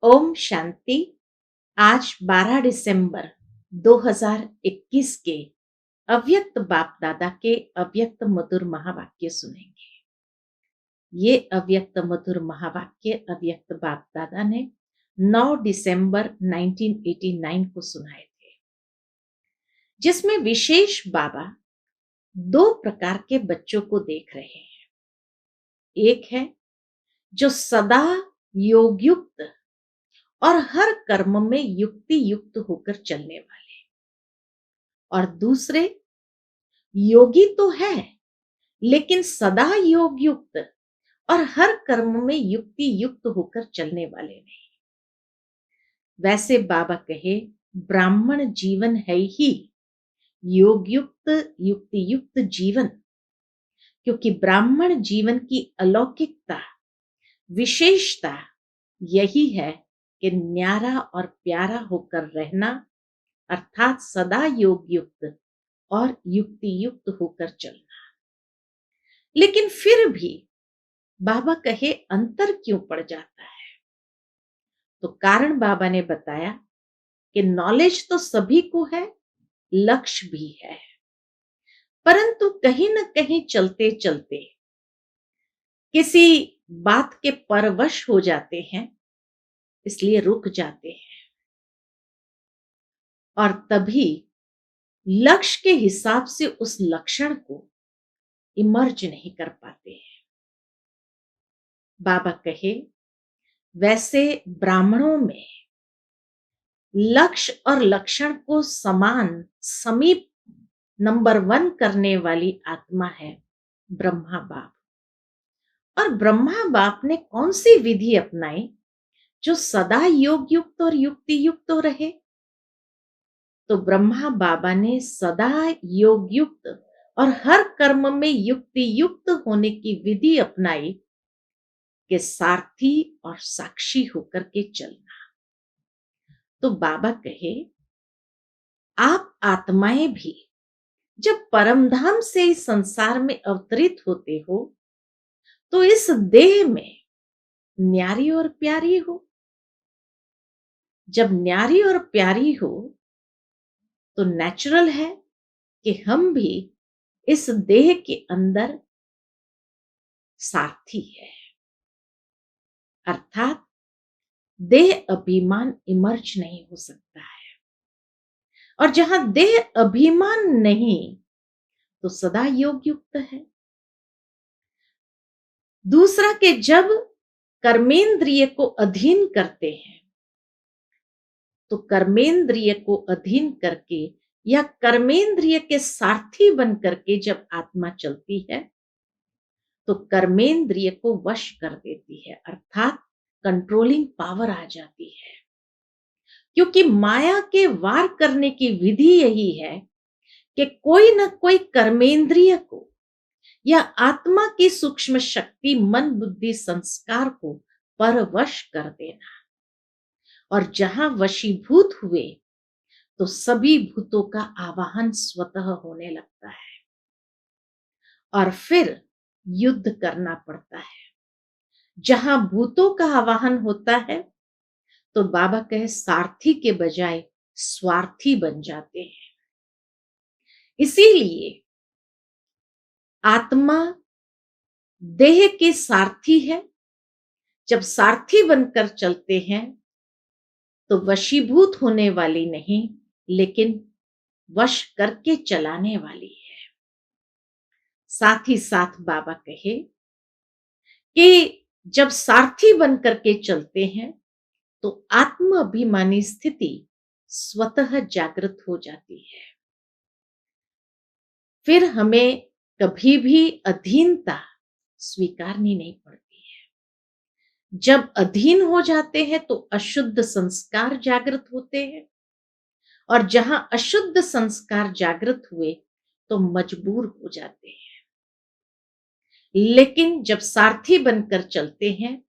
ओम शांति। आज 12 दिसंबर 2021 के अव्यक्त बाप दादा के अव्यक्त मधुर महावाक्य सुनेंगे। ये अव्यक्त मधुर महावाक्य अव्यक्त बाप दादा ने 9 दिसंबर 1989 को सुनाए थे, जिसमें विशेष बाबा दो प्रकार के बच्चों को देख रहे हैं। एक है जो सदा योगयुक्त और हर कर्म में युक्ति युक्त होकर चलने वाले, और दूसरे योगी तो है लेकिन सदा योग युक्त और हर कर्म में युक्ति युक्त होकर चलने वाले नहीं। वैसे बाबा कहे ब्राह्मण जीवन है ही योग युक्त युक्ति युक्त जीवन, क्योंकि ब्राह्मण जीवन की अलौकिकता विशेषता यही है कि न्यारा और प्यारा होकर रहना, अर्थात सदा योग युक्त और युक्ति युक्त होकर चलना। लेकिन फिर भी बाबा कहे अंतर क्यों पड़ जाता है? तो कारण बाबा ने बताया कि नॉलेज तो सभी को है, लक्ष्य भी है, परंतु कहीं न कहीं चलते चलते किसी बात के परवश हो जाते हैं, इसलिए रुक जाते हैं और तभी लक्ष्य के हिसाब से उस लक्षण को इमर्ज नहीं कर पाते हैं। बाबा कहे वैसे ब्राह्मणों में लक्ष्य और लक्षण को समान समीप नंबर 1 करने वाली आत्मा है ब्रह्मा बाप। और ब्रह्मा बाप ने कौन सी विधि अपनाई जो सदा योग युक्त और युक्ति युक्त तो रहे? तो ब्रह्मा बाबा ने सदा योग युक्त और हर कर्म में युक्ति युक्त होने की विधि अपनाई कि सारथी और साक्षी होकर के चलना। तो बाबा कहे आप आत्माएं भी जब परमधाम से इस संसार में अवतरित होते हो तो इस देह में न्यारी और प्यारी हो। जब न्यारी और प्यारी हो तो नेचुरल है कि हम भी इस देह के अंदर सारथी है, अर्थात देह अभिमान इमर्ज नहीं हो सकता है। और जहां देह अभिमान नहीं तो सदा योग युक्त है। दूसरा कि जब कर्मेंद्रिय को अधीन करते हैं तो कर्मेंद्रिय को अधीन करके या कर्मेंद्रिय के सारथी बन करके जब आत्मा चलती है तो कर्मेंद्रिय को वश कर देती है, अर्थात कंट्रोलिंग पावर आ जाती है। क्योंकि माया के वार करने की विधि यही है कि कोई न कोई कर्मेंद्रिय को या आत्मा की सूक्ष्म शक्ति मन बुद्धि संस्कार को परवश कर देना, और जहां वशीभूत हुए तो सभी भूतों का आवाहन स्वतः होने लगता है और फिर युद्ध करना पड़ता है। जहां भूतों का आवाहन होता है तो बाबा कहे सारथी के बजाय स्वार्थी बन जाते हैं। इसीलिए आत्मा देह के सारथी है। जब सारथी बनकर चलते हैं तो वशीभूत होने वाली नहीं, लेकिन वश करके चलाने वाली है। साथ ही साथ बाबा कहे कि जब सारथी बनकर के चलते हैं तो आत्म अभिमानी स्थिति स्वतः जागृत हो जाती है। फिर हमें कभी भी अधीनता स्वीकारनी नहीं पड़ती है। जब अधीन हो जाते हैं तो अशुद्ध संस्कार जागृत होते हैं, और जहां अशुद्ध संस्कार जागृत हुए तो मजबूर हो जाते हैं। लेकिन जब सारथी बनकर चलते हैं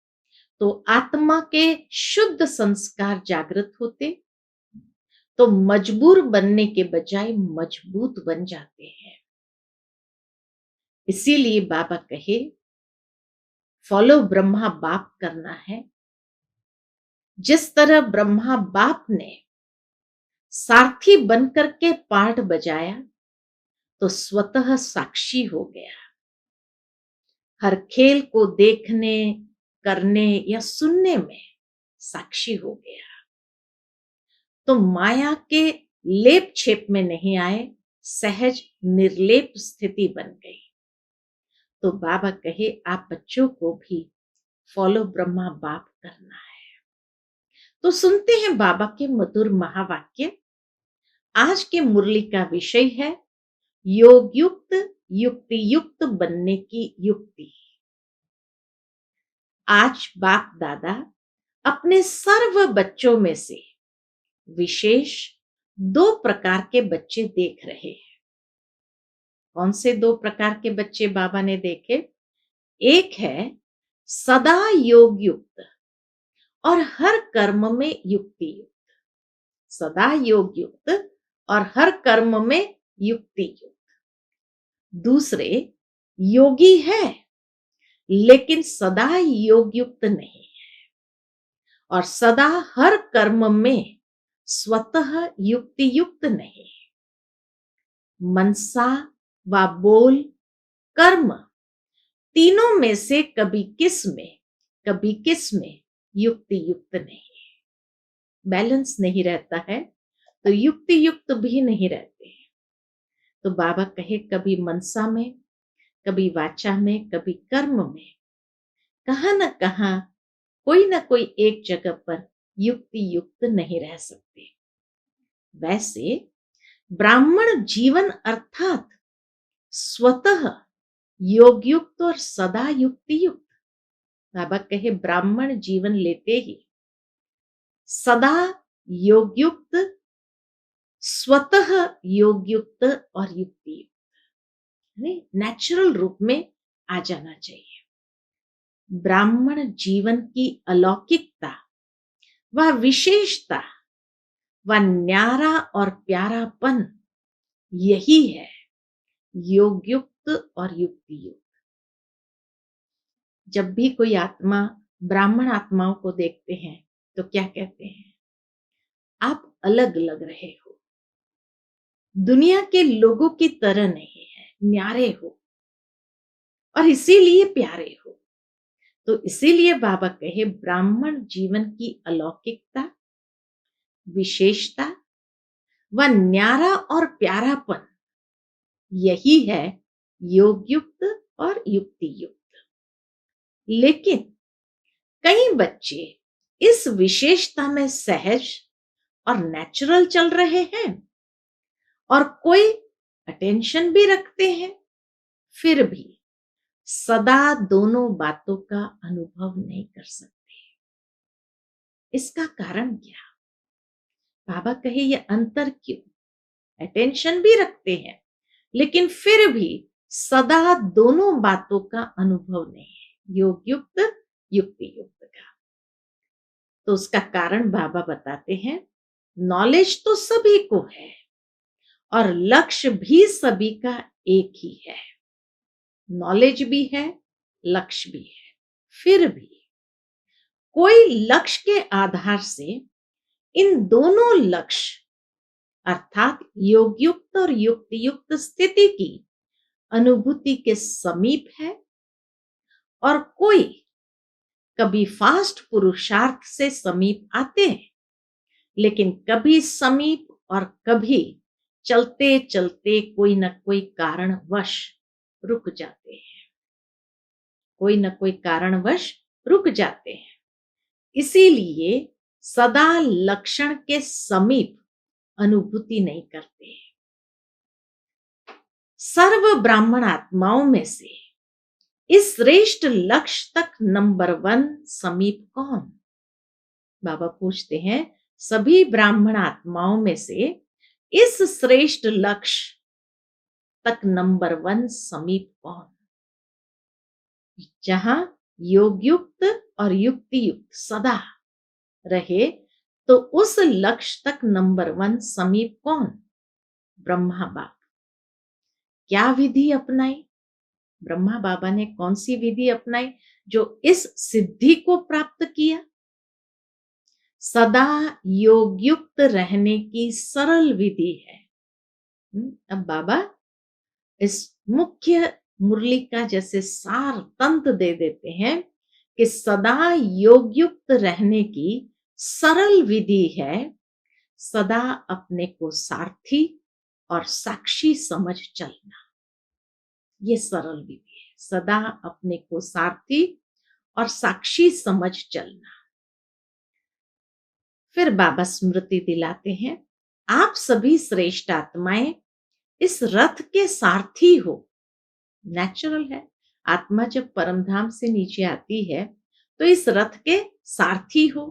तो आत्मा के शुद्ध संस्कार जागृत होते तो मजबूर बनने के बजाय मजबूत बन जाते हैं। इसीलिए बाबा कहे फॉलो ब्रह्मा बाप करना है जिस तरह ब्रह्मा बाप ने सारथी बनकर के पाठ बजाया तो स्वतः साक्षी हो गया। हर खेल को देखने, करने या सुनने में साक्षी हो गया। तो माया के लेप छेप में नहीं आए, सहज निर्लेप स्थिति बन गई। तो बाबा कहे आप बच्चों को भी फॉलो ब्रह्मा बाप करना है। तो सुनते हैं बाबा के मधुर महावाक्य। आज के मुरली का विषय है योग युक्त युक्ति युक्त बनने की युक्ति। आज बाप दादा अपने सर्व बच्चों में से विशेष 2 प्रकार के बच्चे देख रहे हैं। कौन से 2 प्रकार के बच्चे बाबा ने देखे? एक है सदा योग युक्त और हर कर्म में युक्ति युक्त। सदा योग युक्त और हर कर्म में युक्ति युक्त। दूसरे योगी है लेकिन सदा योग युक्त नहीं है और सदा हर कर्म में स्वतः युक्ति युक्त नहीं है। मनसा व बोल कर्म तीनों में से कभी किस में युक्ति युक्त नहीं है। बैलेंस नहीं रहता है तो युक्ति युक्त भी नहीं रहते। तो बाबा कहे कभी मनसा में, कभी वाचा में, कभी कर्म में, कहां न कहां कोई ना कोई एक जगह पर युक्ति युक्त नहीं रह सकते। वैसे ब्राह्मण जीवन अर्थात स्वतः योग युक्त और सदा युक्ति युक्त। बाबा कहे ब्राह्मण जीवन लेते ही सदा योग युक्त, स्वतः योग युक्त और युक्ति युक्त नेचुरल रूप में आ जाना चाहिए। ब्राह्मण जीवन की अलौकिकता व विशेषता व न्यारा और प्यारापन यही है योग युक्त और युक्ति युक्त। जब भी कोई आत्मा ब्राह्मण आत्माओं को देखते हैं तो क्या कहते हैं? आप अलग लग रहे हो, दुनिया के लोगों की तरह नहीं है, न्यारे हो और इसीलिए प्यारे हो। तो इसीलिए बाबा कहे ब्राह्मण जीवन की अलौकिकता, विशेषता व न्यारा और प्यारापन यही है योग युक्त और युक्ति युक्त। लेकिन कई बच्चे इस विशेषता में सहज और नेचुरल चल रहे हैं और कोई अटेंशन भी रखते हैं, फिर भी सदा दोनों बातों का अनुभव नहीं कर सकते। इसका कारण क्या? बाबा कहे ये अंतर क्यों? अटेंशन भी रखते हैं लेकिन फिर भी सदा दोनों बातों का अनुभव नहीं है, योग युक्त युक्ति युक्त का। तो उसका कारण बाबा बताते हैं नॉलेज तो सभी को है और लक्ष्य भी सभी का एक ही है। नॉलेज भी है, लक्ष्य भी है, फिर भी कोई लक्ष्य के आधार से इन दोनों लक्ष्य अर्थात योग युक्त और युक्ति युक्त स्थिति की अनुभूति के समीप है और कोई कभी फास्ट पुरुषार्थ से समीप आते हैं लेकिन कभी समीप और कभी चलते चलते कोई न कोई कारणवश रुक जाते हैं, कोई न कोई कारणवश रुक जाते हैं। इसीलिए सदा लक्षण के समीप अनुभूति नहीं करते। सर्व ब्राह्मण आत्माओं में से इस श्रेष्ठ लक्ष्य तक नंबर 1 समीप कौन? बाबा पूछते हैं सभी ब्राह्मण आत्माओं में से इस श्रेष्ठ लक्ष्य तक नंबर 1 समीप कौन? जहां योग युक्त और युक्ति युक्त सदा रहे तो उस लक्ष्य तक नंबर 1 समीप कौन? ब्रह्मा बाप। क्या विधि अपनाई? ब्रह्मा बाबा ने कौन सी विधि अपनाई जो इस सिद्धि को प्राप्त किया? सदा योगयुक्त रहने की सरल विधि है। अब बाबा इस मुख्य मुरली का जैसे सार तंत्र दे देते हैं कि सदा योगयुक्त रहने की सरल विधि है, सदा अपने को सारथी और साक्षी समझ चलना। ये सरल विधि है, सदा अपने को सारथी और साक्षी समझ चलना। फिर बाबा स्मृति दिलाते हैं, आप सभी श्रेष्ठ आत्माएं इस रथ के सारथी हो। नेचुरल है, आत्मा जब परमधाम से नीचे आती है तो इस रथ के सारथी हो।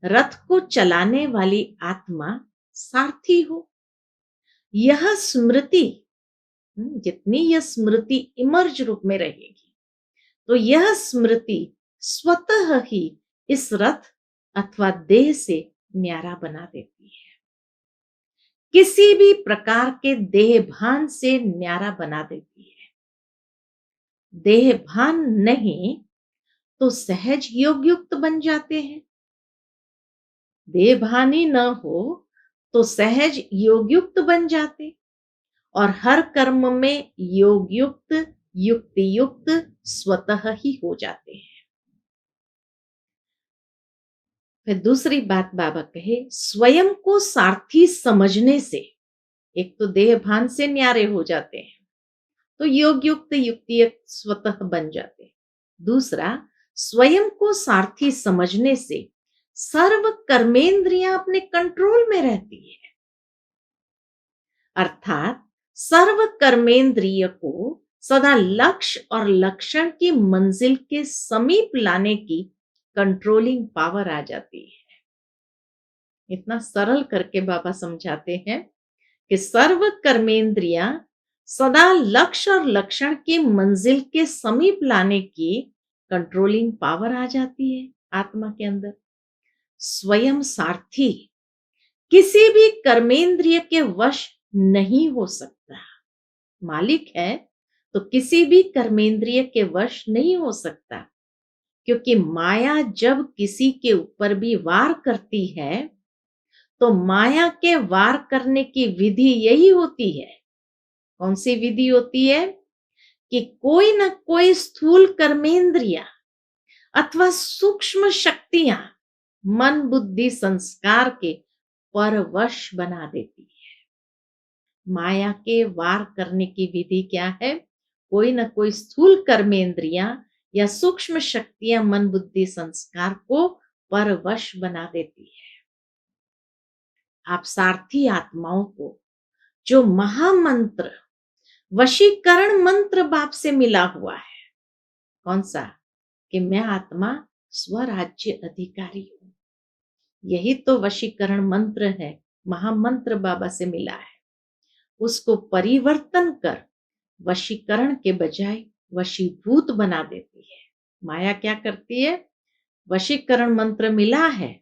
रथ को चलाने वाली आत्मा सारथी हो। यह स्मृति, जितनी यह स्मृति इमर्ज रूप में रहेगी तो यह स्मृति स्वतः ही इस रथ अथवा देह से न्यारा बना देती है। किसी भी प्रकार के देह भान से न्यारा बना देती है। देह भान नहीं तो सहज योग युक्त बन जाते हैं। देह भानी न हो तो सहज योग युक्त बन जाते और हर कर्म में योग युक्त युक्ति युक्त स्वतः ही हो जाते हैं। फिर दूसरी बात बाबा कहे, स्वयं को सारथी समझने से एक तो देह भान से न्यारे हो जाते हैं तो योग युक्त युक्ति युक्त स्वतः बन जाते हैं। दूसरा, स्वयं को सारथी समझने से सर्व कर्मेंद्रियां अपने कंट्रोल में रहती है। अर्थात सर्व कर्मेंद्रिय को सदा लक्ष्य और लक्षण की मंजिल के समीप लाने की कंट्रोलिंग पावर आ जाती है। इतना सरल करके बाबा समझाते हैं कि सर्व कर्मेंद्रियां सदा लक्ष्य और लक्षण की मंजिल के समीप लाने की कंट्रोलिंग पावर आ जाती है आत्मा के अंदर। स्वयं सारथी किसी भी कर्मेंद्रिय के वश नहीं हो सकता। मालिक है तो किसी भी कर्मेंद्रिय के वश नहीं हो सकता, क्योंकि माया जब किसी के ऊपर भी वार करती है तो माया के वार करने की विधि यही होती है। कौन सी विधि होती है? कि कोई न कोई स्थूल कर्मेंद्रिया अथवा सूक्ष्म शक्तियां मन बुद्धि संस्कार के परवश बना देती है। माया के वार करने की विधि क्या है? कोई न कोई स्थूल कर्मेंद्रियां या सूक्ष्म शक्तियां मन बुद्धि संस्कार को परवश बना देती है। आप सारथी आत्माओं को जो महामंत्र वशीकरण मंत्र बाप से मिला हुआ है, कौन सा? कि मैं आत्मा स्वराज्य अधिकारी हूं। यही तो वशीकरण मंत्र है, महामंत्र बाबा से मिला है। उसको परिवर्तन कर वशीकरण के बजाय वशीभूत बना देती है। माया क्या करती है? वशीकरण मंत्र मिला है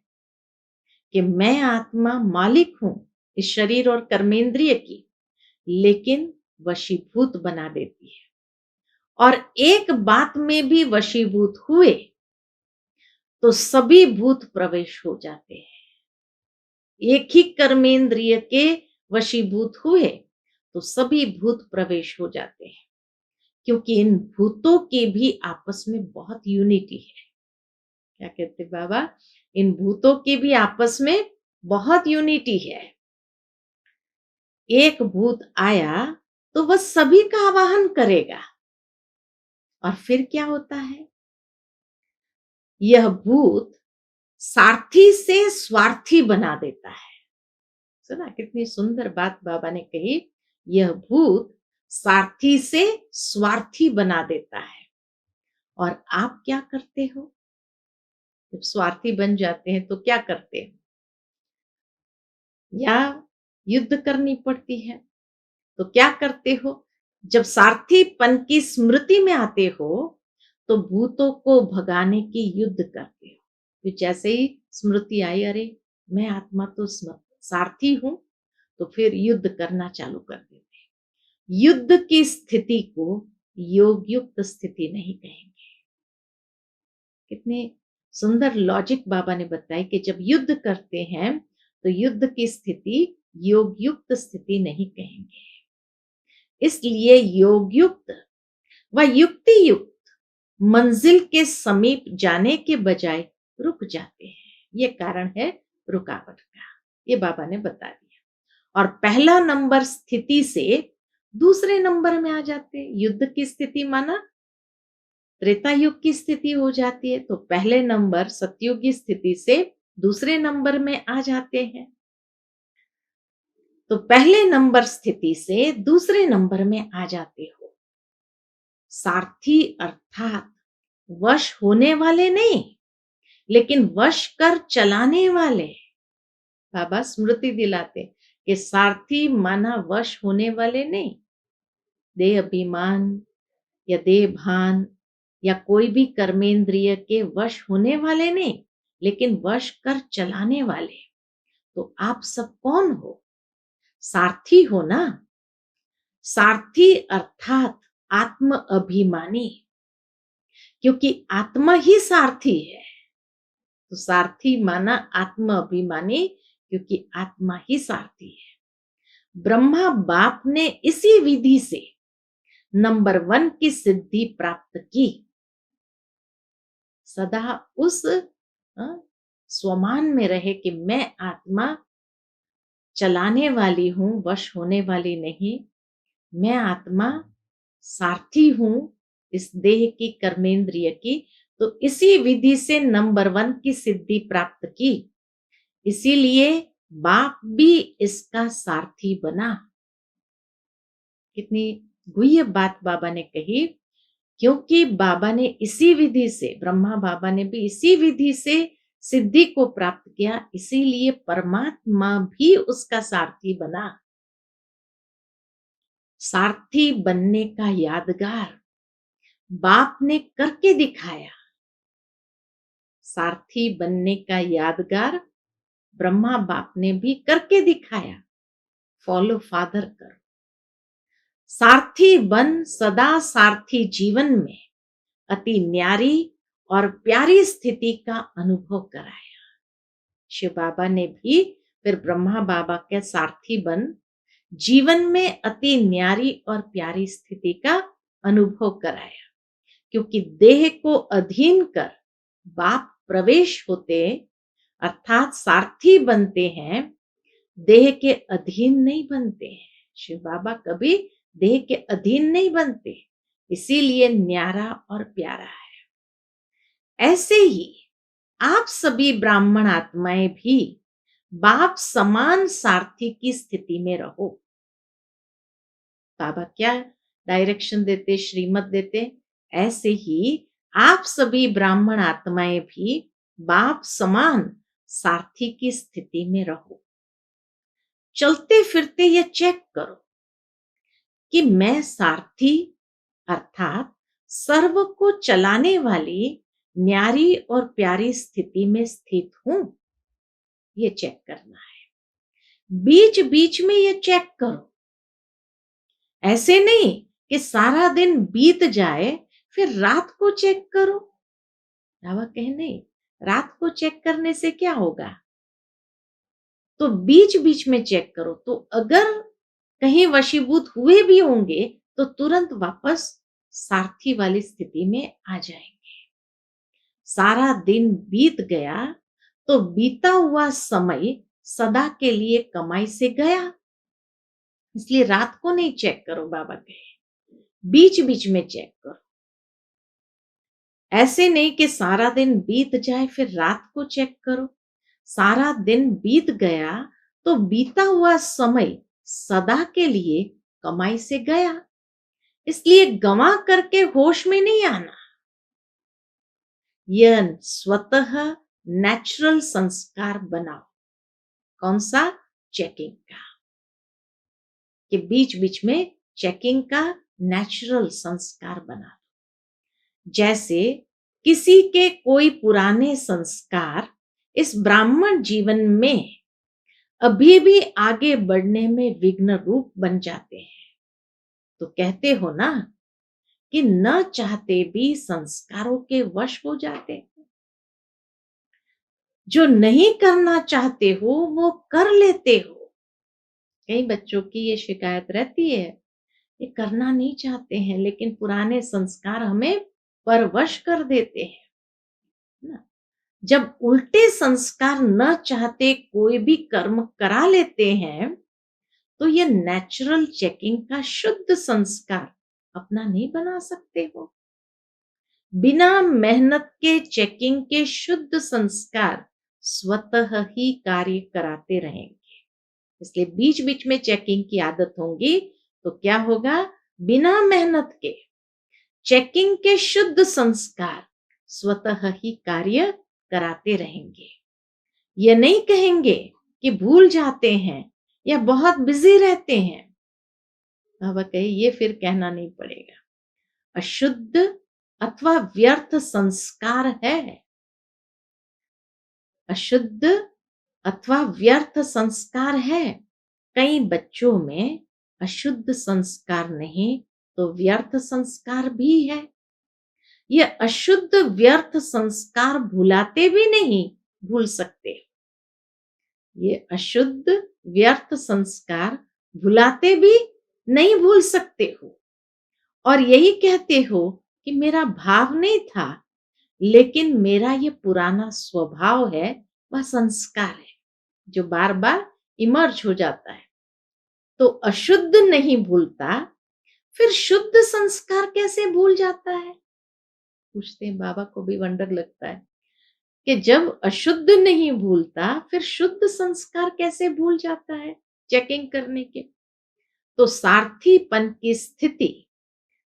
कि मैं आत्मा मालिक हूं इस शरीर और कर्मेंद्रिय की, लेकिन वशीभूत बना देती है। और एक बात में भी वशीभूत हुए तो सभी भूत प्रवेश हो जाते हैं। एक ही कर्मेंद्रिय के वशीभूत हुए तो सभी भूत प्रवेश हो जाते हैं, क्योंकि इन भूतों के भी आपस में बहुत यूनिटी है। क्या कहते बाबा? इन भूतों के भी आपस में बहुत यूनिटी है। एक भूत आया तो वह सभी का आवाहन करेगा और फिर क्या होता है? यह भूत सारथी से स्वार्थी बना देता है। सुना कितनी सुंदर बात बाबा ने कही। यह भूत सारथी से स्वार्थी बना देता है। और आप क्या करते हो? जब स्वार्थी बन जाते हैं तो क्या करते हैं? या युद्ध करनी पड़ती है तो क्या करते हो? जब सारथीपन की स्मृति में आते हो तो भूतों को भगाने की युद्ध करते हो। तो जैसे ही स्मृति आई, अरे मैं आत्मा तो सारथी हूं, तो फिर युद्ध करना चालू कर देते हैं। युद्ध की स्थिति को योग युक्त स्थिति नहीं कहेंगे। कितनी सुंदर लॉजिक बाबा ने बताई कि जब युद्ध करते हैं तो युद्ध की स्थिति योग युक्त स्थिति नहीं कहेंगे, इसलिए योग युक्त व युक्ति युक्त मंजिल के समीप जाने के बजाय रुक जाते हैं। ये कारण है रुकावट का, ये बाबा ने बता दिया। और पहला नंबर स्थिति से दूसरे नंबर में आ जाते हैं। युद्ध की स्थिति माना त्रेता युग की स्थिति हो जाती है, तो पहले नंबर सतयुग की स्थिति से दूसरे नंबर में आ जाते हैं। तो पहले नंबर स्थिति से दूसरे नंबर में आ जाते हो। सारथी अर्थात वश होने वाले नहीं, लेकिन वश कर चलाने वाले। बाबा स्मृति दिलाते कि सारथी माना वश होने वाले नहीं, देह अभिमान या देह भान या कोई भी कर्मेंद्रिय के वश होने वाले नहीं, लेकिन वश कर चलाने वाले। तो आप सब कौन हो? सारथी हो ना। सारथी अर्थात आत्म अभिमानी, क्योंकि आत्मा ही सारथी है। तो सारथी माना आत्म अभिमानी, क्योंकि आत्मा ही सारथी है। ब्रह्मा बाप ने इसी विधि से नंबर 1 की सिद्धि प्राप्त की। सदा उस स्वमान में रहे कि मैं आत्मा चलाने वाली हूं, वश होने वाली नहीं। मैं आत्मा सारथी हूं इस देह की, कर्मेंद्रिय की। तो इसी विधि से नंबर 1 की सिद्धि प्राप्त की, इसीलिए बाप भी इसका सारथी बना। कितनी गुह्य बात बाबा ने कही, क्योंकि बाबा ने इसी विधि से, ब्रह्मा बाबा ने भी इसी विधि से सिद्धि को प्राप्त किया, इसीलिए परमात्मा भी उसका सारथी बना। सारथी बनने का यादगार बाप ने करके दिखाया। सारथी बनने का यादगार ब्रह्मा बाप ने भी करके दिखाया। फॉलो फादर करो। सारथी बन सदा सारथी जीवन में अति न्यारी और प्यारी स्थिति का अनुभव कराया। शिव बाबा ने भी फिर ब्रह्मा बाबा के सारथी बन जीवन में अति न्यारी और प्यारी स्थिति का अनुभव कराया, क्योंकि देह को अधीन कर बाप प्रवेश होते, अर्थात सारथी बनते हैं, देह के अधीन नहीं बनते हैं। शिव बाबा कभी देह के अधीन नहीं बनते, इसीलिए न्यारा और प्यारा है। ऐसे ही आप सभी ब्राह्मण आत्माएं भी बाप समान सारथी की स्थिति में रहो। बाबा क्या डायरेक्शन देते, श्रीमत देते, ऐसे ही आप सभी ब्राह्मण आत्माएं भी बाप समान सारथी की स्थिति में रहो। चलते फिरते ये चेक करो कि मैं सारथी अर्थात सर्व को चलाने वाली न्यारी और प्यारी स्थिति में स्थित हूं, ये चेक करना है। बीच बीच में ये चेक करो। ऐसे नहीं कि सारा दिन बीत जाए फिर रात को चेक करो। बाबा कहे नहीं, रात को चेक करने से क्या होगा, तो बीच बीच में चेक करो। तो अगर कहीं वशीभूत हुए भी होंगे तो तुरंत वापस सारथी वाली स्थिति में आ जाएंगे। सारा दिन बीत गया तो बीता हुआ समय सदा के लिए कमाई से गया, इसलिए रात को नहीं चेक करो। बाबा कहे बीच बीच में चेक करो। ऐसे नहीं कि सारा दिन बीत जाए फिर रात को चेक करो। सारा दिन बीत गया तो बीता हुआ समय सदा के लिए कमाई से गया, इसलिए गंवा करके होश में नहीं आना। यह स्वतः नेचुरल संस्कार बनाओ। कौन सा? चेकिंग का, कि बीच बीच में चेकिंग का नेचुरल संस्कार बना दो। जैसे किसी के कोई पुराने संस्कार इस ब्राह्मण जीवन में अभी भी आगे बढ़ने में विघ्न रूप बन जाते हैं, तो कहते हो ना कि न चाहते भी संस्कारों के वश हो जाते हैं। जो नहीं करना चाहते हो वो कर लेते हो। कई बच्चों की ये शिकायत रहती है, ये करना नहीं चाहते हैं लेकिन पुराने संस्कार हमें परवश कर देते हैं ना। जब उल्टे संस्कार न चाहते कोई भी कर्म करा लेते हैं तो ये नेचुरल चेकिंग का शुद्ध संस्कार अपना नहीं बना सकते हो। बिना मेहनत के चेकिंग के शुद्ध संस्कार स्वतः ही कार्य कराते रहेंगे। इसलिए बीच बीच में चेकिंग की आदत होगी तो क्या होगा, बिना मेहनत के चेकिंग के शुद्ध संस्कार स्वतः ही कार्य कराते रहेंगे। ये नहीं कहेंगे कि भूल जाते हैं या बहुत बिजी रहते हैं। बाबा कहे ये फिर कहना नहीं पड़ेगा। अशुद्ध अथवा व्यर्थ संस्कार है, अशुद्ध अथवा व्यर्थ संस्कार है। कई बच्चों में अशुद्ध संस्कार नहीं तो व्यर्थ संस्कार भी है। ये अशुद्ध व्यर्थ संस्कार भुलाते भी नहीं भूल सकते। ये अशुद्ध व्यर्थ संस्कार भुलाते भी नहीं भूल सकते हो और यही कहते हो कि मेरा भाव नहीं था लेकिन मेरा ये पुराना स्वभाव है, वह संस्कार है जो बार बार इमर्ज हो जाता है। तो अशुद्ध नहीं भूलता, फिर शुद्ध संस्कार कैसे भूल जाता है? पूछते हैं, बाबा को भी वंडर लगता है कि जब अशुद्ध नहीं भूलता फिर शुद्ध संस्कार कैसे भूल जाता है चेकिंग करने के। तो सारथीपन की स्थिति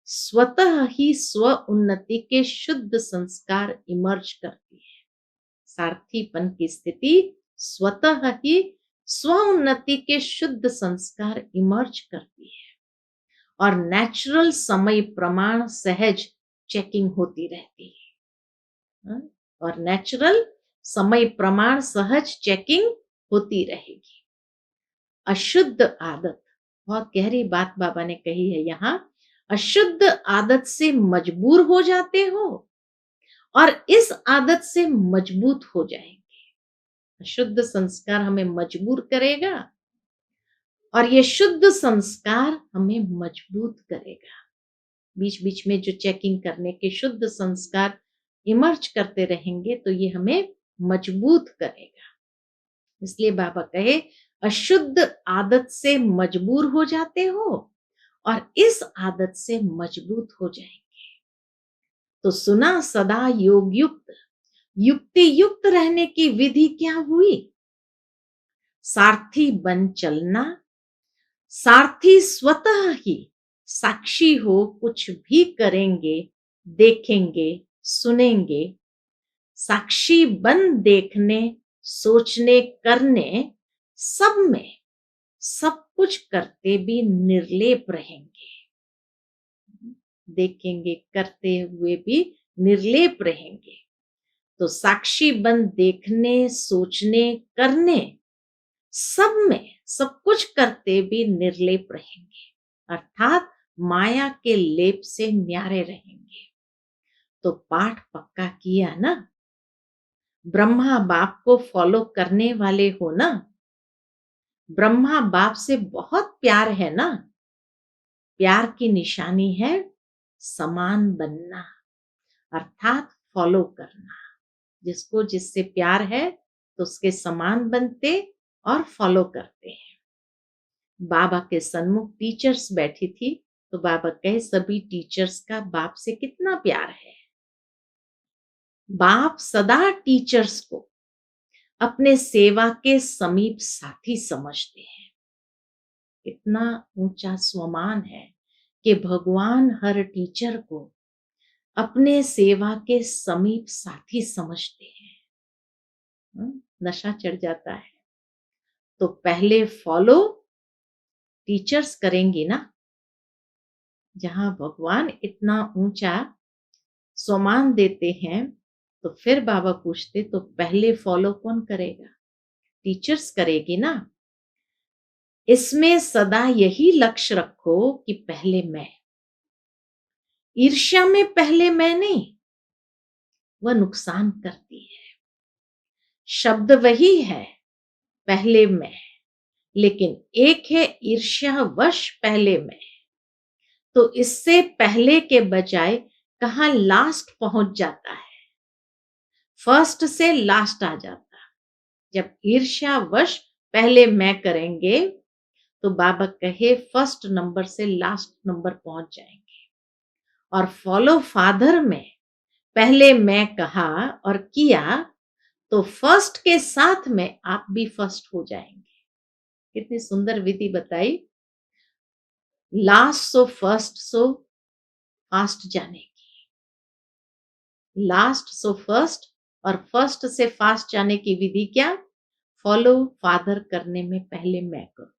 स्वतः ही स्व उन्नति के शुद्ध संस्कार इमर्ज करती है। सारथीपन की स्थिति स्वतः ही स्व उन्नति के शुद्ध संस्कार इमर्ज करती है और नेचुरल समय प्रमाण सहज चेकिंग होती रहती है। और नेचुरल समय प्रमाण सहज चेकिंग होती रहेगी। अशुद्ध आदत, बहुत गहरी बात बाबा ने कही है यहाँ। अशुद्ध आदत से मजबूर हो जाते हो और इस आदत से मजबूत हो जाएंगे। अशुद्ध संस्कार हमें मजबूर करेगा और ये शुद्ध संस्कार हमें मजबूत करेगा। बीच बीच में जो चेकिंग करने के शुद्ध संस्कार इमर्ज करते रहेंगे तो ये हमें मजबूत करेगा। इसलिए बाबा कहे अशुद्ध आदत से मजबूर हो जाते हो और इस आदत से मजबूत हो जाएंगे। तो सुना सदा योग युक्त, युक्ति युक्त रहने की विधि क्या हुई? सारथी बन चलना। सारथी स्वतः ही साक्षी हो, कुछ भी करेंगे, देखेंगे, सुनेंगे। साक्षी बन देखने, सोचने, करने, सब में सब कुछ करते भी निर्लेप रहेंगे। देखेंगे, करते हुए भी निर्लेप रहेंगे। तो साक्षी बन देखने, सोचने, करने, सब में सब कुछ करते भी निर्लेप रहेंगे, अर्थात माया के लेप से न्यारे रहेंगे। तो पाठ पक्का किया ना? ब्रह्मा बाप को फॉलो करने वाले हो ना? ब्रह्मा बाप से बहुत प्यार है ना? प्यार की निशानी है समान बनना, अर्थात फॉलो करना। जिसको जिससे प्यार है तो उसके समान बनते और फॉलो करते हैं। बाबा के सन्मुख टीचर्स बैठी थी तो बाबा कहे सभी टीचर्स का बाप से कितना प्यार है। बाप सदा टीचर्स को अपने सेवा के समीप साथी समझते हैं। इतना ऊंचा स्वमान है कि भगवान हर टीचर को अपने सेवा के समीप साथी समझते हैं। नशा चढ़ जाता है तो पहले फॉलो टीचर्स करेंगे ना। जहां भगवान इतना ऊंचा सम्मान देते हैं तो फिर बाबा पूछते तो पहले फॉलो कौन करेगा? टीचर्स करेगी ना। इसमें सदा यही लक्ष्य रखो कि पहले मैं। ईर्ष्या में पहले मैं नहीं, वह नुकसान करती है। शब्द वही है, पहले मैं, लेकिन एक है ईर्ष्यावश पहले मैं। तो इससे पहले के बजाय कहाँ लास्ट पहुंच जाता है, फर्स्ट से लास्ट आ जाता। जब ईर्ष्यावश पहले मैं करेंगे तो बाबा कहे फर्स्ट नंबर से लास्ट नंबर पहुंच जाएंगे। और फॉलो फादर में पहले मैं कहा और किया तो फर्स्ट के साथ में आप भी फर्स्ट हो जाएंगे। कितनी सुंदर विधि बताई, last so first so fast जाने की, लास्ट सो फर्स्ट और फर्स्ट से फास्ट जाने की विधि क्या, फॉलो फादर करने में पहले मैं करूं।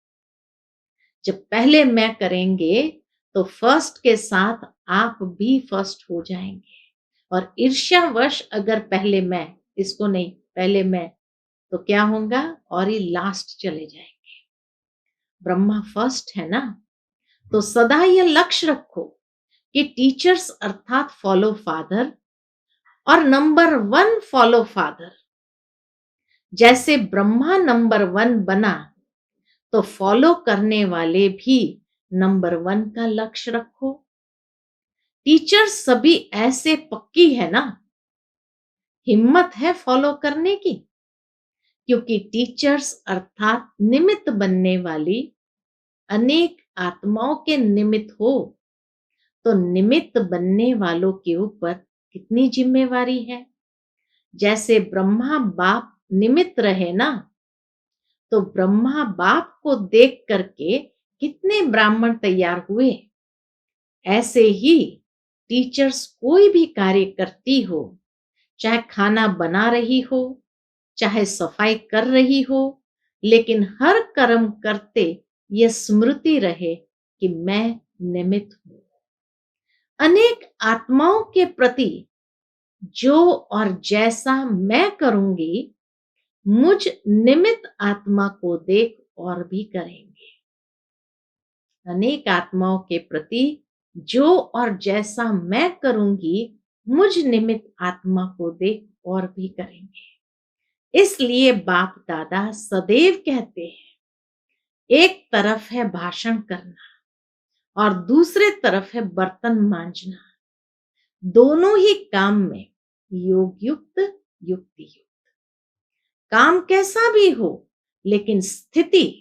जब पहले मैं करेंगे तो फर्स्ट के साथ आप भी फर्स्ट हो जाएंगे। और ईर्ष्यावश अगर पहले मैं, इसको नहीं पहले मैं, तो क्या होगा, और ही लास्ट चले जाएंगे। ब्रह्मा फर्स्ट है ना, तो सदा यह लक्ष्य रखो कि टीचर्स अर्थात फॉलो फादर और नंबर 1 फॉलो फादर। जैसे ब्रह्मा नंबर 1 बना तो फॉलो करने वाले भी नंबर 1 का लक्ष्य रखो। टीचर्स सभी ऐसे पक्की है ना, हिम्मत है फॉलो करने की, क्योंकि टीचर्स अर्थात निमित्त बनने वाली अनेक आत्माओं के निमित्त हो, तो निमित्त बनने वालों के ऊपर कितनी जिम्मेवारी है। जैसे ब्रह्मा बाप निमित्त रहे ना, तो ब्रह्मा बाप को देख करके कितने ब्राह्मण तैयार हुए। ऐसे ही टीचर्स कोई भी कार्य करती हो, चाहे खाना बना रही हो, चाहे सफाई कर रही हो, लेकिन हर कर्म करते ये स्मृति रहे कि मैं निमित्त हूं। अनेक आत्माओं के प्रति जो और जैसा मैं करूंगी, मुझ निमित्त आत्मा को देख और भी करेंगे। अनेक आत्माओं के प्रति जो और जैसा मैं करूंगी, मुझ निमित्त आत्मा को देख और भी करेंगे। इसलिए बाप दादा सदैव कहते हैं, एक तरफ है भाषण करना और दूसरे तरफ है बर्तन मांजना, दोनों ही काम में योग युक्त युक्ति युक्त। काम कैसा भी हो, लेकिन स्थिति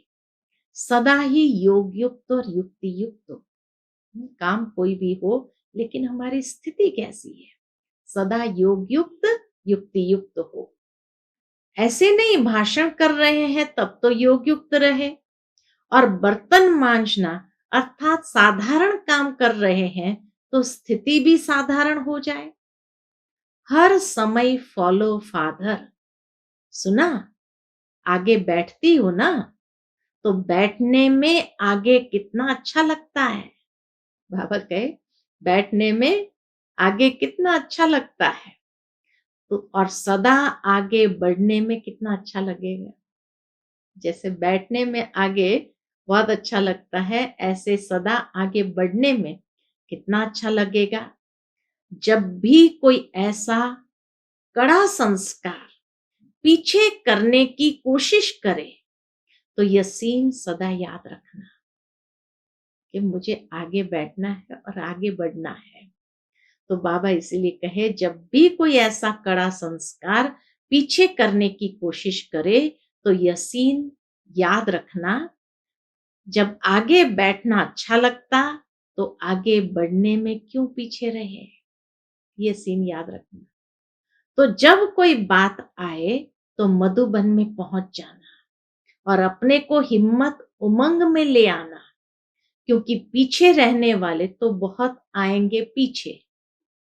सदा ही योग युक्त और युक्ति युक्त हो। काम कोई भी हो, लेकिन हमारी स्थिति कैसी है, सदा योग युक्त युक्ति युक्त हो। ऐसे नहीं भाषण कर रहे हैं तब तो योग युक्त रहे, और बर्तन मांजना अर्थात साधारण काम कर रहे हैं तो स्थिति भी साधारण हो जाए। हर समय फॉलो फादर। सुना, आगे बैठती हो ना, तो बैठने में आगे कितना अच्छा लगता है। बाबा कहे बैठने में आगे कितना अच्छा लगता है, तो और सदा आगे बढ़ने में कितना अच्छा लगेगा। जैसे बैठने में आगे बहुत अच्छा लगता है, ऐसे सदा आगे बढ़ने में कितना अच्छा लगेगा। जब भी कोई ऐसा कड़ा संस्कार पीछे करने की कोशिश करे, तो यह सीन सदा याद रखना कि मुझे आगे बैठना है और आगे बढ़ना है। तो बाबा इसीलिए कहे, जब भी कोई ऐसा कड़ा संस्कार पीछे करने की कोशिश करे तो यह सीन याद रखना, जब आगे बैठना अच्छा लगता तो आगे बढ़ने में क्यों पीछे रहे, ये सीन याद रखना। तो जब कोई बात आए तो मधुबन में पहुंच जाना और अपने को हिम्मत उमंग में ले आना, क्योंकि पीछे रहने वाले तो बहुत आएंगे पीछे।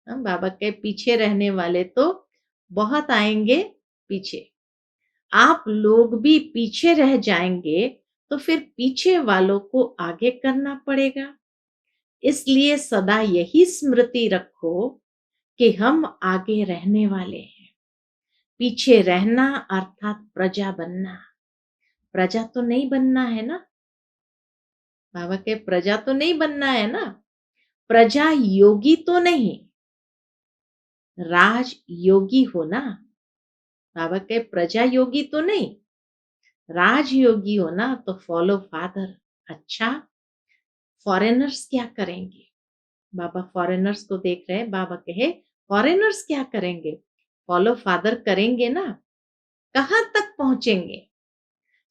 बाबा के पीछे रहने वाले तो बहुत आएंगे पीछे। आप लोग भी पीछे रह जाएंगे तो फिर पीछे वालों को आगे करना पड़ेगा। इसलिए सदा यही स्मृति रखो कि हम आगे रहने वाले हैं। पीछे रहना अर्थात प्रजा बनना। प्रजा तो नहीं बनना है ना, बाबा के प्रजा तो नहीं बनना है ना, प्रजा योगी तो नहीं, राज योगी हो ना। बाबा कहे प्रजा योगी तो नहीं, राजयोगी हो ना तो फॉलो फादर। अच्छा, फॉरेनर्स क्या करेंगे? बाबा फॉरेनर्स को देख रहे हैं। बाबा कहे फॉरेनर्स क्या करेंगे? फॉलो फादर करेंगे ना। कहां तक पहुंचेंगे?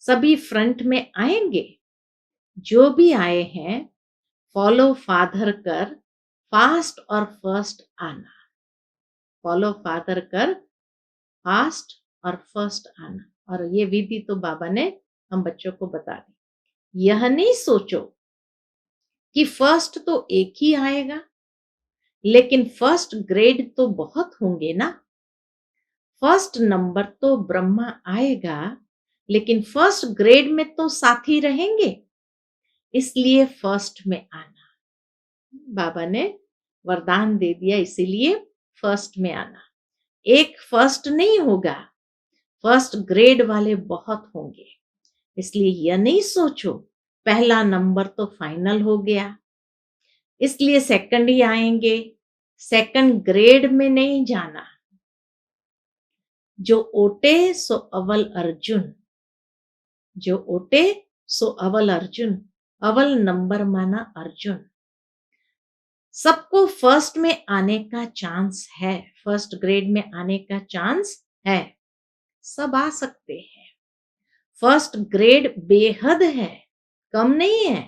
सभी फ्रंट में आएंगे। जो भी आए हैं फॉलो फादर कर, फास्ट और फर्स्ट आना। फॉलो फादर कर, फास्ट और फर्स्ट आना। और ये विधि तो बाबा ने हम बच्चों को बता दी। यह नहीं सोचो कि फर्स्ट तो एक ही आएगा, लेकिन फर्स्ट ग्रेड तो बहुत होंगे ना। फर्स्ट नंबर तो ब्रह्मा आएगा, लेकिन फर्स्ट ग्रेड में तो साथी रहेंगे, इसलिए फर्स्ट में आना। बाबा ने वरदान दे दिया, इसीलिए फर्स्ट में आना। एक फर्स्ट नहीं होगा, फर्स्ट ग्रेड वाले बहुत होंगे। इसलिए यह नहीं सोचो पहला नंबर तो फाइनल हो गया, इसलिए सेकंड ही आएंगे। सेकंड ग्रेड में नहीं जाना। जो ओटे सो अवल अर्जुन, जो ओटे सो अवल अर्जुन। अवल नंबर माना अर्जुन। सबको फर्स्ट में आने का चांस है, फर्स्ट ग्रेड में आने का चांस है। सब आ सकते हैं। फर्स्ट ग्रेड बेहद है, कम नहीं है।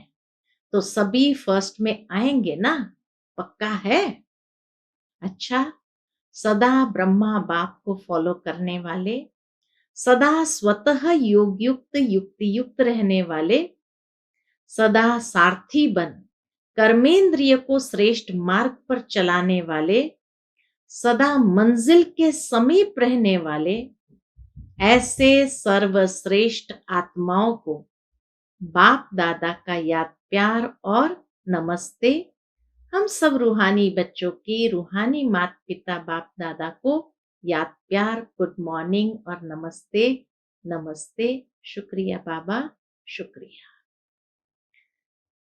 तो सभी फर्स्ट में आएंगे ना, पक्का है। अच्छा, सदा ब्रह्मा बाप को फॉलो करने वाले, सदा स्वतः योग युक्त युक्ति युक्त रहने वाले, सदा सारथी बन कर्मेंद्रिय को श्रेष्ठ मार्ग पर चलाने वाले, सदा मंजिल के समीप रहने वाले, ऐसे सर्वश्रेष्ठ आत्माओं को बाप दादा का याद प्यार और नमस्ते। हम सब रूहानी बच्चों की रूहानी माता पिता बाप दादा को याद प्यार, गुड मॉर्निंग और नमस्ते। नमस्ते, शुक्रिया बाबा, शुक्रिया।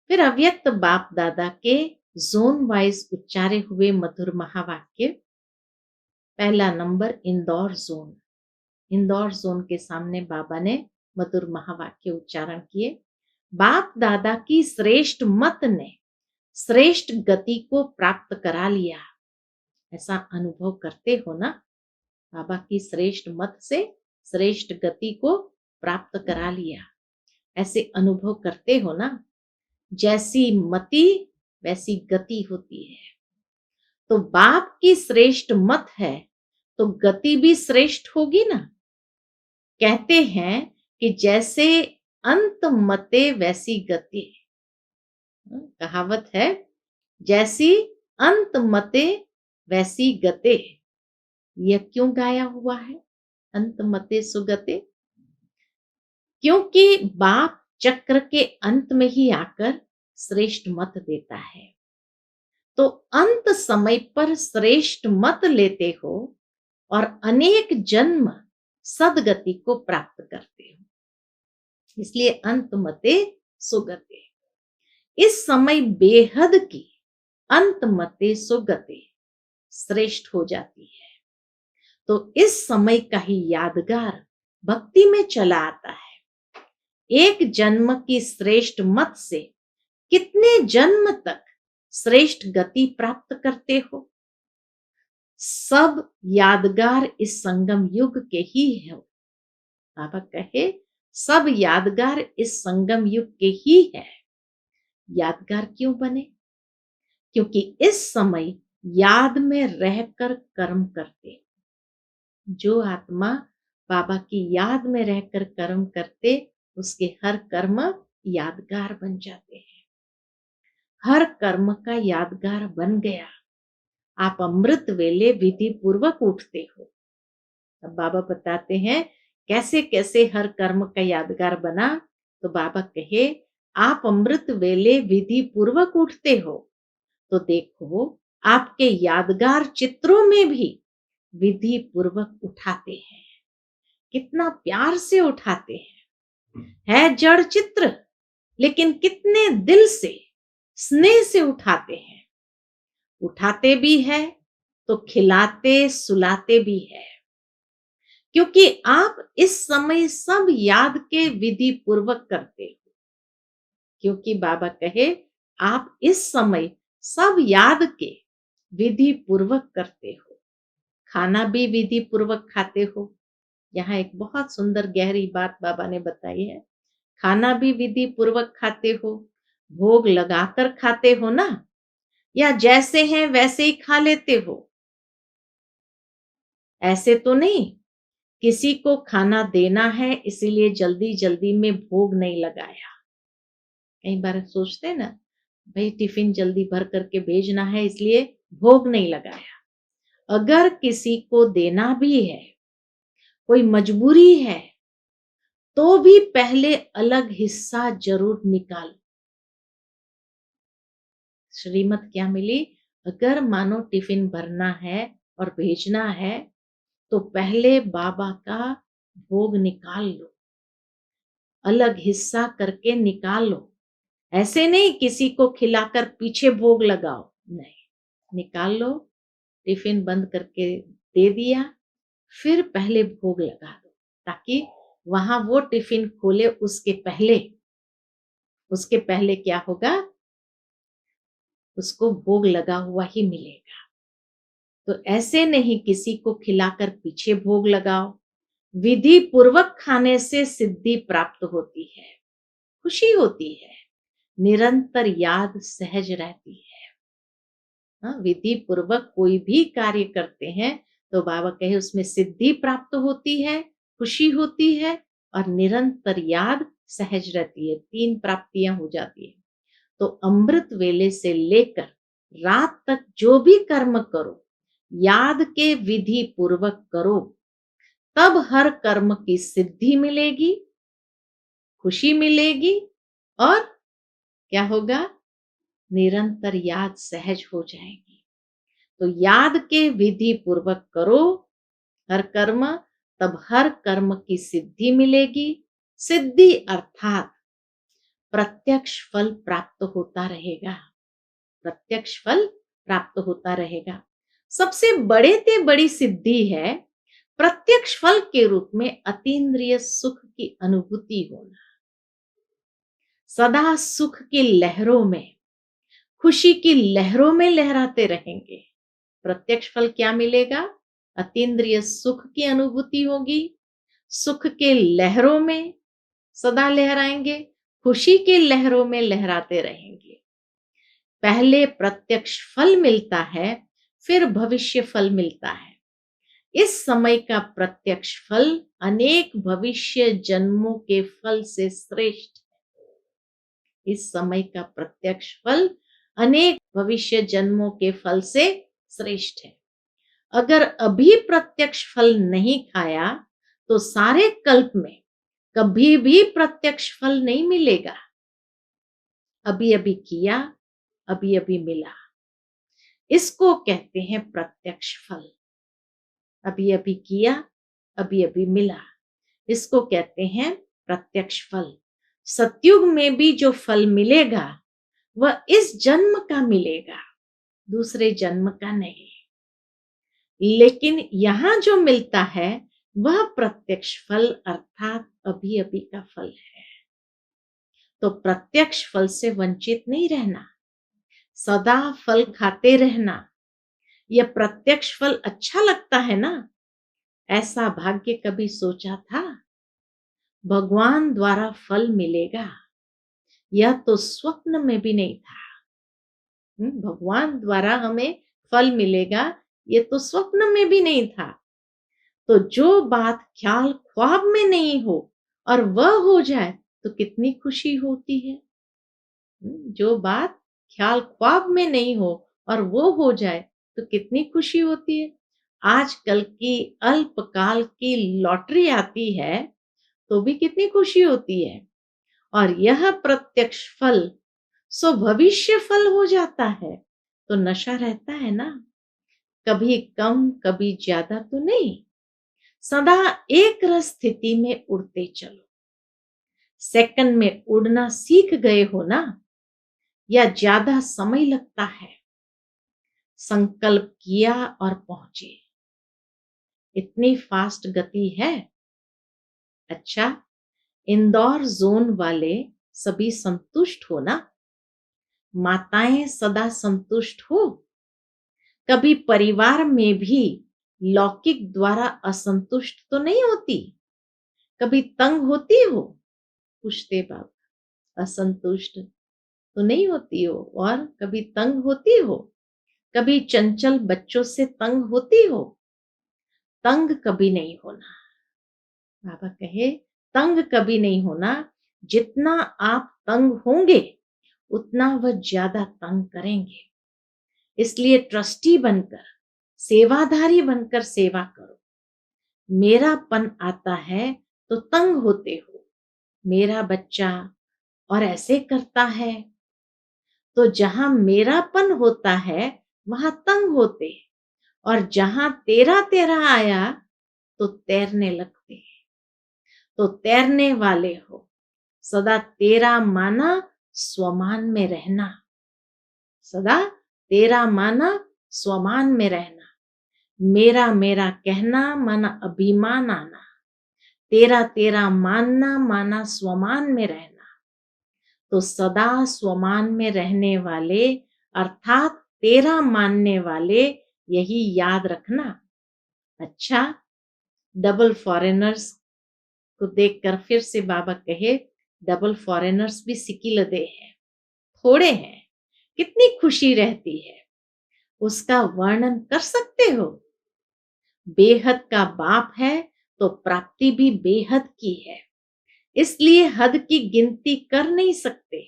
फिर अव्यक्त बाप दादा के जोन वाइज उच्चारे हुए मधुर महावाक्य। पहला number Indore zone. Indore zone के सामने बाबा ने मधुर महावाक्य उच्चारण किए। बाप दादा की श्रेष्ठ मत ने श्रेष्ठ गति को प्राप्त करा लिया। ऐसा अनुभव करते हो ना? बाबा की श्रेष्ठ मत से श्रेष्ठ गति को प्राप्त करा लिया, ऐसे अनुभव करते हो ना? जैसी मति वैसी गति होती है। तो बाप की श्रेष्ठ मत है तो गति भी श्रेष्ठ होगी ना। कहते हैं कि जैसे अंत मते वैसी गति। कहावत है, जैसी अंत मते वैसी गते। यह क्यों गाया हुआ है, अंत मते सुगते? क्योंकि बाप चक्र के अंत में ही आकर श्रेष्ठ मत देता है। तो अंत समय पर श्रेष्ठ मत लेते हो और अनेक जन्म सदगति को प्राप्त करते हो। इसलिए अंत मते सुगते। इस समय बेहद की अंत मते सुगते श्रेष्ठ हो जाती है। तो इस समय का ही यादगार भक्ति में चला आता है। एक जन्म की श्रेष्ठ मत से कितने जन्म तक श्रेष्ठ गति प्राप्त करते हो? सब यादगार इस संगम युग के ही है। बाबा कहे सब यादगार इस संगम युग के ही है। यादगार क्यों बने? क्योंकि इस समय याद में रहकर कर्म करते। जो आत्मा बाबा की याद में रहकर कर्म करते, उसके हर कर्म यादगार बन जाते हैं। हर कर्म का यादगार बन गया। आप अमृत वेले विधि पूर्वक उठते हो। अब बाबा बताते हैं कैसे कैसे हर कर्म का यादगार बना। तो बाबा कहे आप अमृत वेले विधि पूर्वक उठते हो, तो देखो आपके यादगार चित्रों में भी विधि पूर्वक उठाते हैं। कितना प्यार से उठाते हैं। है जड़ चित्र, लेकिन कितने दिल से स्नेह से उठाते हैं। उठाते भी है तो खिलाते सुलाते भी है। क्योंकि आप इस समय सब याद के विधि पूर्वक करते हो। क्योंकि बाबा कहे आप इस समय सब याद के विधि पूर्वक करते हो। खाना भी विधि पूर्वक खाते हो। यहाँ एक बहुत सुंदर गहरी बात बाबा ने बताई है। खाना भी विधि पूर्वक खाते हो, भोग लगाकर खाते हो ना, या जैसे हैं वैसे ही खा लेते हो? ऐसे तो नहीं किसी को खाना देना है इसीलिए जल्दी जल्दी में भोग नहीं लगाया। कई बार सोचते हैं ना, भाई टिफिन जल्दी भर करके भेजना है इसलिए भोग नहीं लगाया। अगर किसी को देना भी है, कोई मजबूरी है, तो भी पहले अलग हिस्सा जरूर निकाल। श्रीमत क्या मिली? अगर मानो टिफिन भरना है और भेजना है तो पहले बाबा का भोग निकाल लो, अलग हिस्सा करके निकाल लो। ऐसे नहीं किसी को खिलाकर पीछे भोग लगाओ, नहीं, निकाल लो, टिफिन बंद करके दे दिया, फिर पहले भोग लगा दो, ताकि वहां वो टिफिन खोले उसके पहले क्या होगा, उसको भोग लगा हुआ ही मिलेगा। तो ऐसे नहीं किसी को खिलाकर पीछे भोग लगाओ। विधि पूर्वक खाने से सिद्धि प्राप्त होती है, खुशी होती है, निरंतर याद सहज रहती है। हाँ, विधि पूर्वक कोई भी कार्य करते हैं तो बाबा कहे उसमें सिद्धि प्राप्त होती है, खुशी होती है और निरंतर याद सहज रहती है। 3 प्राप्तियां हो जाती है। तो अमृत वेले से लेकर रात तक जो भी कर्म करो, याद के विधि पूर्वक करो, तब हर कर्म की सिद्धि मिलेगी, खुशी मिलेगी और क्या होगा, निरंतर याद सहज हो जाएगी। तो याद के विधि पूर्वक करो हर कर्म, तब हर कर्म की सिद्धि मिलेगी। सिद्धि अर्थात प्रत्यक्ष फल प्राप्त होता रहेगा, प्रत्यक्ष फल प्राप्त होता रहेगा। सबसे बड़े से बड़ी सिद्धि है प्रत्यक्ष फल के रूप में अतीन्द्रिय सुख की अनुभूति होना। सदा सुख की लहरों में, खुशी की लहरों में लहराते रहेंगे। प्रत्यक्ष फल क्या मिलेगा? अतीन्द्रिय सुख की अनुभूति होगी, सुख के लहरों में सदा लहराएंगे, खुशी के लहरों में लहराते रहेंगे। पहले प्रत्यक्ष फल मिलता है, फिर भविष्य फल मिलता है। इस समय का प्रत्यक्ष फल अनेक भविष्य जन्मों के फल से श्रेष्ठ है। इस समय का प्रत्यक्ष फल अनेक भविष्य जन्मों के फल से श्रेष्ठ है। अगर अभी प्रत्यक्ष फल नहीं खाया तो सारे कल्प में कभी भी प्रत्यक्ष फल नहीं मिलेगा। अभी अभी किया, अभी अभी मिला, इसको कहते हैं प्रत्यक्ष फल। अभी अभी किया, अभी अभी मिला, इसको कहते हैं प्रत्यक्ष फल। सतयुग में भी जो फल मिलेगा वह इस जन्म का मिलेगा, दूसरे जन्म का नहीं। लेकिन यहां जो मिलता है वह प्रत्यक्ष फल अर्थात अभी अभी का फल है। तो प्रत्यक्ष फल से वंचित नहीं रहना, सदा फल खाते रहना। यह प्रत्यक्ष फल अच्छा लगता है ना, ऐसा भाग्य कभी सोचा था? भगवान द्वारा फल मिलेगा, यह तो स्वप्न में भी नहीं था। भगवान द्वारा हमें फल मिलेगा, ये तो स्वप्न में भी नहीं था। तो जो बात ख्याल ख्वाब में नहीं हो और वह हो जाए तो कितनी खुशी होती है। जो बात ख्याल ख्वाब में नहीं हो और वो हो जाए तो कितनी खुशी होती है। आजकल की अल्पकाल की लॉटरी आती है तो भी कितनी खुशी होती है। और यह प्रत्यक्ष फल सो भविष्य फल हो जाता है तो नशा रहता है ना, कभी कम कभी ज्यादा तो नहीं, सदा एक रस स्थिति में उड़ते चलो। सेकंड में उड़ना सीख गए हो ना, या ज्यादा समय लगता है? संकल्प किया और पहुंचे। इतनी फास्ट गति है। अच्छा, इंदौर जोन वाले सभी संतुष्ट हो ना? माताएं सदा संतुष्ट हो? कभी परिवार में भी लौकिक द्वारा असंतुष्ट तो नहीं होती? कभी तंग होती हो? पूछते बाबा। असंतुष्ट तो नहीं होती हो, और कभी तंग होती हो? कभी चंचल बच्चों से तंग होती हो? तंग कभी नहीं होना। बाबा कहे, तंग कभी नहीं होना। जितना आप तंग होंगे उतना वह ज्यादा तंग करेंगे। इसलिए ट्रस्टी बनकर, सेवाधारी बनकर सेवा करो। मेरापन आता है तो तंग होते हो। मेरा बच्चा और ऐसे करता है, तो जहां मेरापन होता है वहां तंग होते हैं, और जहां तेरा तेरा आया तो तैरने लगते हैं। तो तैरने वाले हो, सदा तेरा माना स्वमान में रहना। सदा तेरा माना स्वमान में रहना। मेरा मेरा कहना माना अभिमान आना। तेरा तेरा मानना माना स्वमान में रहना। तो सदा स्वमान में रहने वाले अर्थात तेरा मानने वाले, यही याद रखना। अच्छा, डबल फॉरेनर्स को देखकर फिर से बाबा कहे, डबल फॉरेनर्स भी सिकिलदे हैं, थोड़े हैं, कितनी खुशी रहती है, उसका वर्णन कर सकते हो? बेहद का बाप है तो प्राप्ति भी बेहद की है, इसलिए हद की गिनती कर नहीं सकते।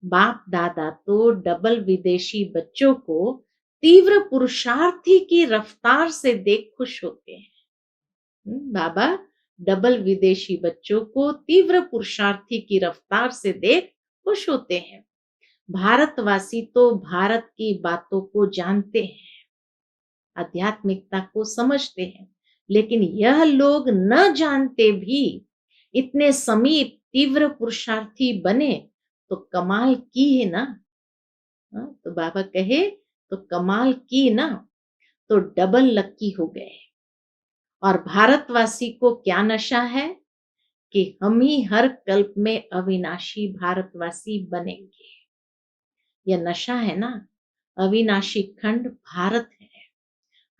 बाप दादा तो डबल विदेशी बच्चों को तीव्र पुरुषार्थी की रफ्तार से देख खुश होते हैं। बाबा डबल विदेशी बच्चों को तीव्र पुरुषार्थी की रफ्तार से देख खुश होते हैं। भारतवासी तो भारत की बातों को जानते हैं, आध्यात्मिकता को समझते हैं, लेकिन यह लोग न जानते भी इतने समीप तीव्र पुरुषार्थी बने तो कमाल की है ना। तो बाबा कहे, तो कमाल की ना, तो डबल लक्की हो गए। और भारतवासी को क्या नशा है कि हम ही हर कल्प में अविनाशी भारतवासी बनेंगे। यह नशा है ना। अविनाशी खंड भारत है।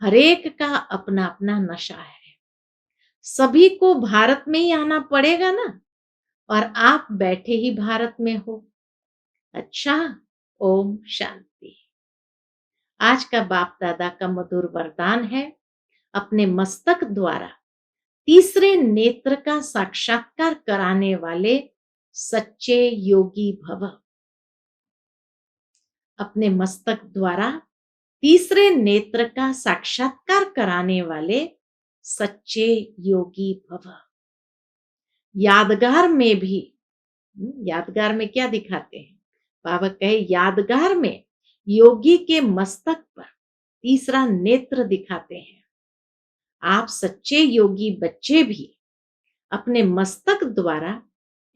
हरेक का अपना अपना नशा है। सभी को भारत में ही आना पड़ेगा ना, और आप बैठे ही भारत में हो। अच्छा, ओम शांति। आज का बाप दादा का मधुर वरदान है, अपने मस्तक द्वारा तीसरे नेत्र का साक्षात्कार कराने वाले सच्चे योगी भव। अपने मस्तक द्वारा तीसरे नेत्र का साक्षात्कार कराने वाले सच्चे योगी भव। यादगार में भी, यादगार में क्या दिखाते हैं? बाबा कहे, यादगार में योगी के मस्तक पर तीसरा नेत्र दिखाते हैं। आप सच्चे योगी बच्चे भी अपने मस्तक द्वारा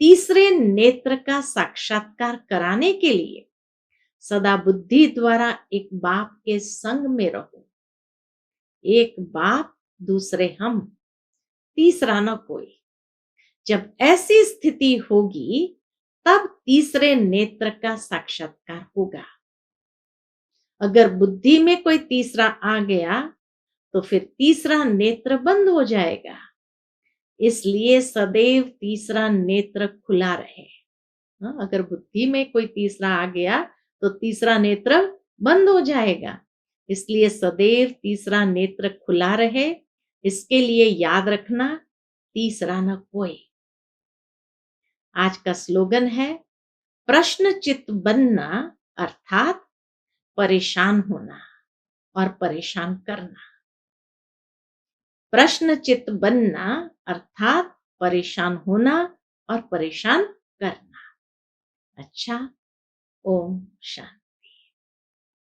तीसरे नेत्र का साक्षात्कार कराने के लिए सदा बुद्धि द्वारा एक बाप के संग में रहो। एक बाप, दूसरे हम, तीसरा न कोई। जब ऐसी स्थिति होगी तब तीसरे नेत्र का साक्षात्कार होगा। अगर बुद्धि में कोई तीसरा आ गया तो फिर तीसरा नेत्र बंद हो जाएगा। इसलिए सदैव तीसरा नेत्र खुला रहे। अगर बुद्धि में कोई तीसरा आ गया तो तीसरा नेत्र बंद हो जाएगा। इसलिए सदैव तीसरा नेत्र खुला रहे। इसके लिए याद रखना, तीसरा न कोई। आज का स्लोगन है, प्रश्न चित्त बनना अर्थात परेशान होना और परेशान करना। प्रश्न चित्त बनना अर्थात परेशान होना और परेशान करना। अच्छा, ओम शांति।